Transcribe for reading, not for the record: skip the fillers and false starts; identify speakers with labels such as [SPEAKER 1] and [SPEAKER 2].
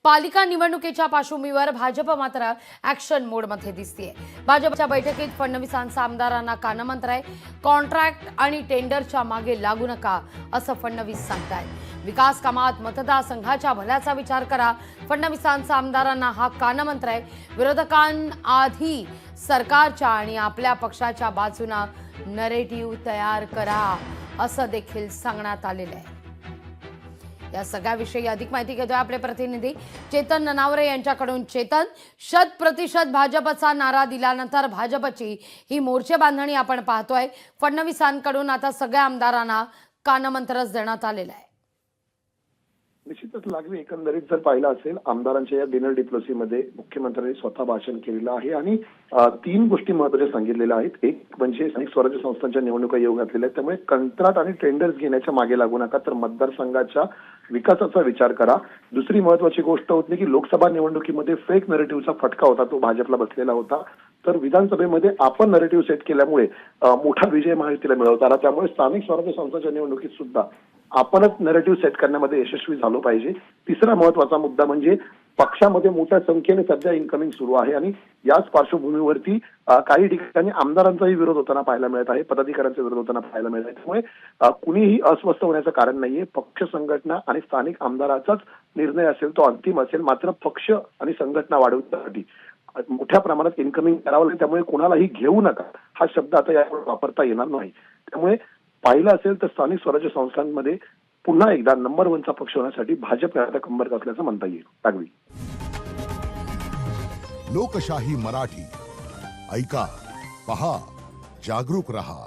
[SPEAKER 1] पालिका निवडणुकीच्या पार्श्वभूमीवर भाजप मात्र ऍक्शन मोडमध्ये दिसतेय। भाजपच्या बैठकीत फडणवीसांचा आमदारांना कानमंत्र आहे। कॉन्ट्रॅक्ट आणि टेंडरच्या मागे लागू नका असं फडणवीस सांगतायत। विकास कामात मतदारसंघाच्या भल्याचा विचार करा, फडणवीसांचा आमदारांना हा कानमंत्र आहे। विरोधकांआधी सरकारच्या आणि आपल्या पक्षाच्या बाजूने नरेटिव्ह तयार करा असं देखील सांगण्यात आलेलं आहे। या सगळ्याविषयी अधिक माहिती घेतोय आपले प्रतिनिधी चेतन ननावरे यांच्याकडून। चेतन, 100% भाजपचा नारा दिल्यानंतर भाजपची ही मोर्चे बांधणी आपण पाहतोय। फडणवीसांकडून आता सगळ्या आमदारांना कानमंत्रच देण्यात आलेलं आहे।
[SPEAKER 2] निश्चितच लागवी एकंदरीत जर पाहिलं असेल, आमदारांच्या या डिनर डिप्लोसीमध्ये मुख्यमंत्र्यांनी स्वतः भाषण केलेलं आहे आणि 3 गोष्टी महत्त्वाच्या सांगितलेल्या आहेत। एक म्हणजे स्थानिक स्वराज्य संस्थांच्या निवडणुका येऊ घातलेल्या आहेत, त्यामुळे कंत्राट आणि टेंडर्स घेण्याच्या मागे लागू नका, तर मतदारसंघाच्या विकासाचा विचार करा। दुसरी महत्त्वाची गोष्ट होती की लोकसभा निवडणुकीमध्ये फेक नरेटिव्हचा फटका होता, तो भाजपला बसलेला होता, तर विधानसभेमध्ये आपण नरेटिव्ह सेट केल्यामुळे मोठा विजय महायुतीला मिळवता आला। त्यामुळे स्थानिक स्वराज्य संस्थांच्या निवडणुकीत सुद्धा आपणच नरेटिव्ह सेट करण्यामध्ये यशस्वी झालो पाहिजे। तिसरा महत्त्वाचा मुद्दा म्हणजे पक्षामध्ये मोठ्या संख्येने सध्या इन्कमिंग सुरू आहे आणि याच पार्श्वभूमीवरती काही ठिकाणी आमदारांचाही विरोध होताना पाहायला मिळत आहे, पदाधिकाऱ्यांचा विरोध होताना पाहायला मिळत आहे। त्यामुळे कुणीही अस्वस्थ होण्याचं कारण नाहीये। पक्ष संघटना आणि स्थानिक आमदाराचाच निर्णय असेल तो अंतिम असेल, मात्र पक्ष आणि संघटना वाढवण्यासाठी मोठ्या प्रमाणात इन्कमिंग करावं लागेल। त्यामुळे कोणालाही घेऊ नका हा शब्द आता यावर वापरता येणार नाही। त्यामुळे पाहिलं असेल तर स्थानिक स्वराज्य संस्थांमध्ये पुन्हा एकदा नंबर 1चा पक्ष होण्यासाठी भाजप आता कंबर कसल्याचं म्हणता येईल। लागवी
[SPEAKER 3] लोकशाही मराठी ऐका, पहा, जागरूक रहा।